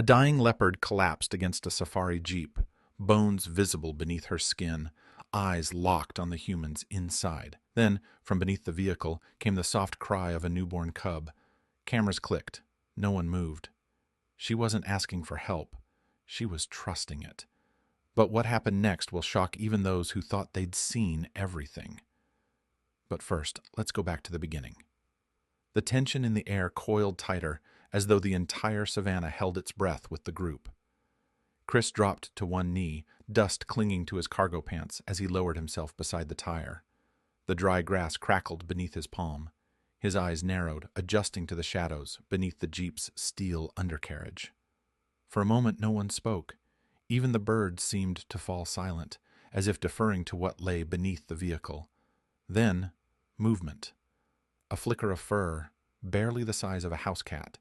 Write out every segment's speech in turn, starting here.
A dying leopard collapsed against a safari jeep, bones visible beneath her skin, eyes locked on the humans inside. Then, from beneath the vehicle, came the soft cry of a newborn cub. Cameras clicked. No one moved. She wasn't asking for help. She was trusting it. But what happened next will shock even those who thought they'd seen everything. But first, let's go back to the beginning. The tension in the air coiled tighter, as though the entire savannah held its breath with the group. Chris dropped to one knee, dust clinging to his cargo pants as he lowered himself beside the tire. The dry grass crackled beneath his palm. His eyes narrowed, adjusting to the shadows beneath the jeep's steel undercarriage. For a moment no one spoke. Even the birds seemed to fall silent, as if deferring to what lay beneath the vehicle. Then, movement. A flicker of fur, barely the size of a house cat.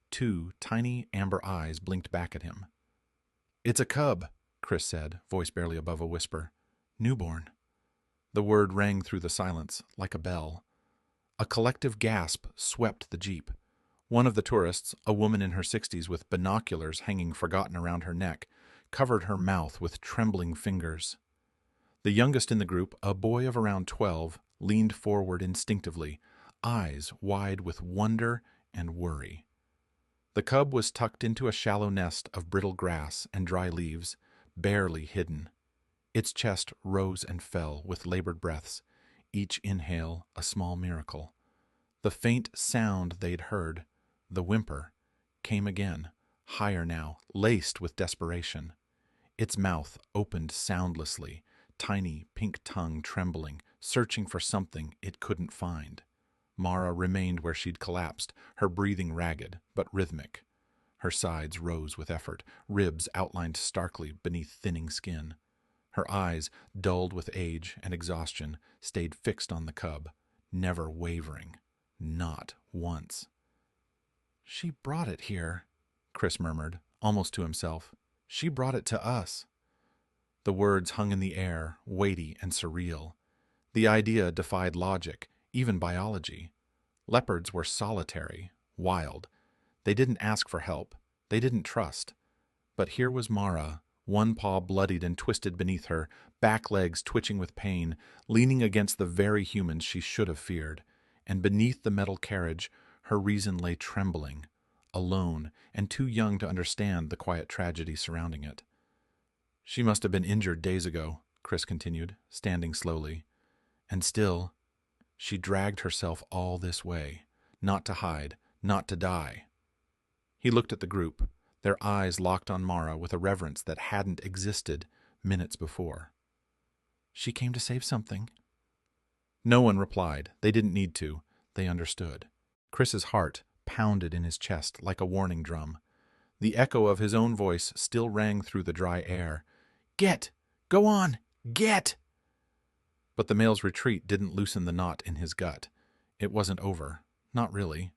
Two tiny amber eyes blinked back at him. "It's a cub," Chris said, voice barely above a whisper. "Newborn." The word rang through the silence, like a bell. A collective gasp swept the jeep. One of the tourists, a woman in her 60s with binoculars hanging forgotten around her neck, covered her mouth with trembling fingers. The youngest in the group, a boy of around 12, leaned forward instinctively, eyes wide with wonder and worry. The cub was tucked into a shallow nest of brittle grass and dry leaves, barely hidden. Its chest rose and fell with labored breaths, each inhale a small miracle. The faint sound they'd heard, the whimper, came again, higher now, laced with desperation. Its mouth opened soundlessly, tiny pink tongue trembling, searching for something it couldn't find. Mara remained where she'd collapsed, her breathing ragged but rhythmic. Her sides rose with effort, ribs outlined starkly beneath thinning skin. Her eyes, dulled with age and exhaustion, stayed fixed on the cub, never wavering. Not once. "She brought it here," Chris murmured, almost to himself. "She brought it to us." The words hung in the air, weighty and surreal. The idea defied logic, even biology. Leopards were solitary, wild. They didn't ask for help. They didn't trust. But here was Mara, one paw bloodied and twisted beneath her, back legs twitching with pain, leaning against the very humans she should have feared. And beneath the metal carriage, her reason lay trembling, alone, and too young to understand the quiet tragedy surrounding it. "She must have been injured days ago," Chris continued, standing slowly. "And still, she dragged herself all this way, not to hide, not to die." He looked at the group, their eyes locked on Mara with a reverence that hadn't existed minutes before. "She came to save something." No one replied. They didn't need to. They understood. Chris's heart pounded in his chest like a warning drum. The echo of his own voice still rang through the dry air. "Get! Go on! Get!" But the male's retreat didn't loosen the knot in his gut. It wasn't over. Not really.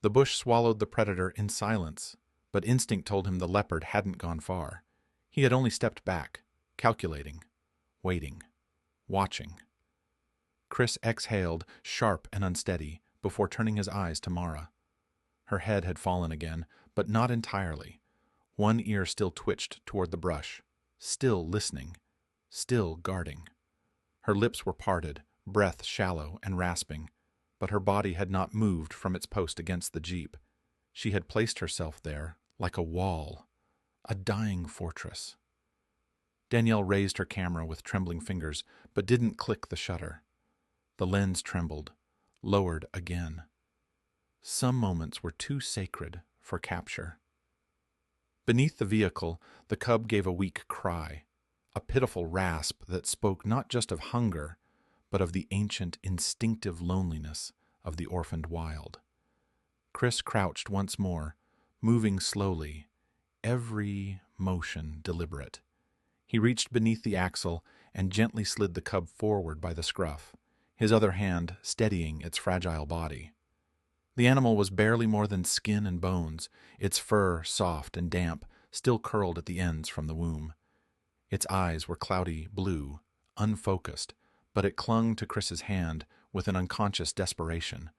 The bush swallowed the predator in silence, but instinct told him the leopard hadn't gone far. He had only stepped back, calculating, waiting, watching. Chris exhaled, sharp and unsteady, before turning his eyes to Mara. Her head had fallen again, but not entirely. One ear still twitched toward the brush, still listening, still guarding. Her lips were parted, breath shallow and rasping, but her body had not moved from its post against the jeep. She had placed herself there like a wall, a dying fortress. Danielle raised her camera with trembling fingers, but didn't click the shutter. The lens trembled, lowered again. Some moments were too sacred for capture. Beneath the vehicle, the cub gave a weak cry, a pitiful rasp that spoke not just of hunger, but of the ancient, instinctive loneliness of the orphaned wild. Chris crouched once more, moving slowly, every motion deliberate. He reached beneath the axle and gently slid the cub forward by the scruff, his other hand steadying its fragile body. The animal was barely more than skin and bones, its fur soft and damp, still curled at the ends from the womb. Its eyes were cloudy blue, unfocused, but it clung to Chris's hand with an unconscious desperation,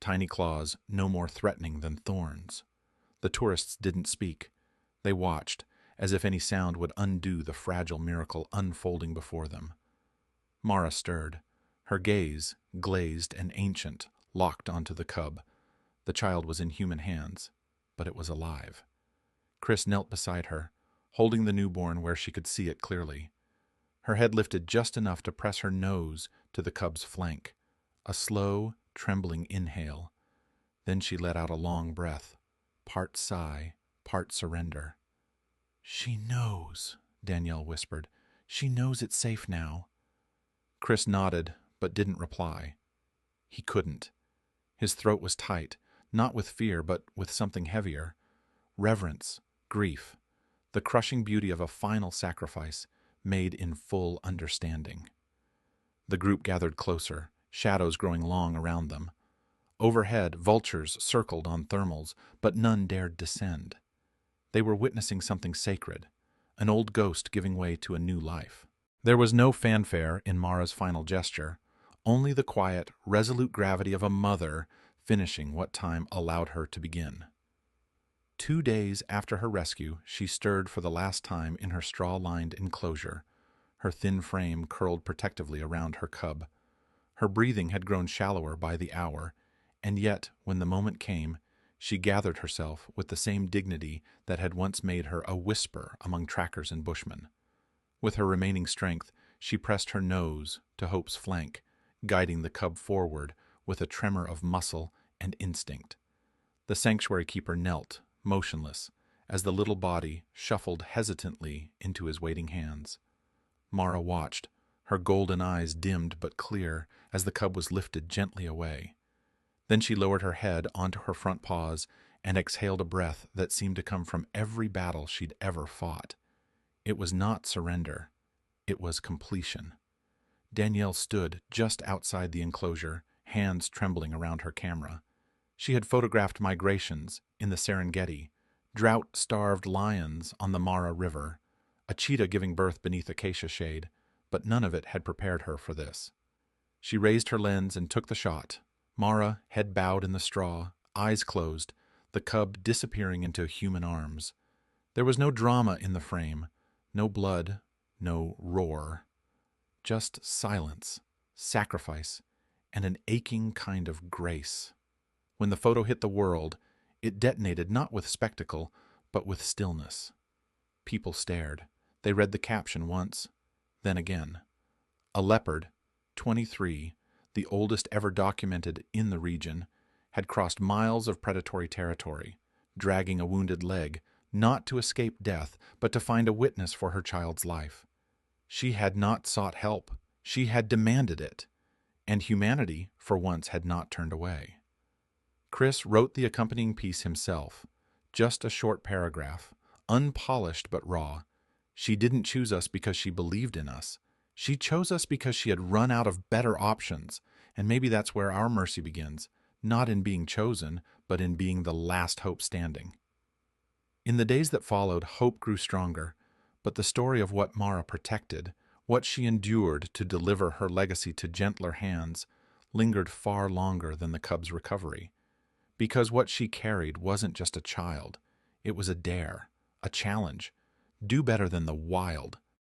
tiny claws no more threatening than thorns. The tourists didn't speak. They watched, as if any sound would undo the fragile miracle unfolding before them. Mara stirred. Her gaze, glazed and ancient, locked onto the cub. The child was in human hands, but it was alive. Chris knelt beside her, holding the newborn where she could see it clearly. Her head lifted just enough to press her nose to the cub's flank. A slow, trembling inhale. Then she let out a long breath, part sigh, part surrender. "She knows," Danielle whispered. "She knows it's safe now." Chris nodded, but didn't reply. He couldn't. His throat was tight, not with fear, but with something heavier. Reverence, grief, the crushing beauty of a final sacrifice made in full understanding. The group gathered closer, shadows growing long around them. Overhead, vultures circled on thermals, but none dared descend. They were witnessing something sacred, an old ghost giving way to a new life. There was no fanfare in Mara's final gesture, only the quiet, resolute gravity of a mother finishing what time allowed her to begin. 2 days after her rescue, she stirred for the last time in her straw-lined enclosure, her thin frame curled protectively around her cub. Her breathing had grown shallower by the hour, and yet, when the moment came, she gathered herself with the same dignity that had once made her a whisper among trackers and bushmen. With her remaining strength, she pressed her nose to Hope's flank, guiding the cub forward with a tremor of muscle and instinct. The sanctuary keeper knelt, motionless, as the little body shuffled hesitantly into his waiting hands. Mara watched, her golden eyes dimmed but clear as the cub was lifted gently away. Then she lowered her head onto her front paws and exhaled a breath that seemed to come from every battle she'd ever fought. It was not surrender. It was completion. Danielle stood just outside the enclosure, hands trembling around her camera. She had photographed migrations in the Serengeti, drought-starved lions on the Mara River, a cheetah giving birth beneath acacia shade, but none of it had prepared her for this. She raised her lens and took the shot. Mara, head bowed in the straw, eyes closed, the cub disappearing into human arms. There was no drama in the frame, no blood, no roar. Just silence, sacrifice, and an aching kind of grace. When the photo hit the world, it detonated not with spectacle, but with stillness. People stared. They read the caption once, then again. A leopard, 23, the oldest ever documented in the region, had crossed miles of predatory territory, dragging a wounded leg, not to escape death, but to find a witness for her child's life. She had not sought help. She had demanded it. And humanity, for once, had not turned away. Chris wrote the accompanying piece himself, just a short paragraph, unpolished but raw. She didn't choose us because she believed in us. She chose us because she had run out of better options, and maybe that's where our mercy begins, not in being chosen, but in being the last hope standing. In the days that followed, hope grew stronger, but the story of what Mara protected, what she endured to deliver her legacy to gentler hands, lingered far longer than the cub's recovery. Because what she carried wasn't just a child, it was a dare, a challenge. Do better than the wild,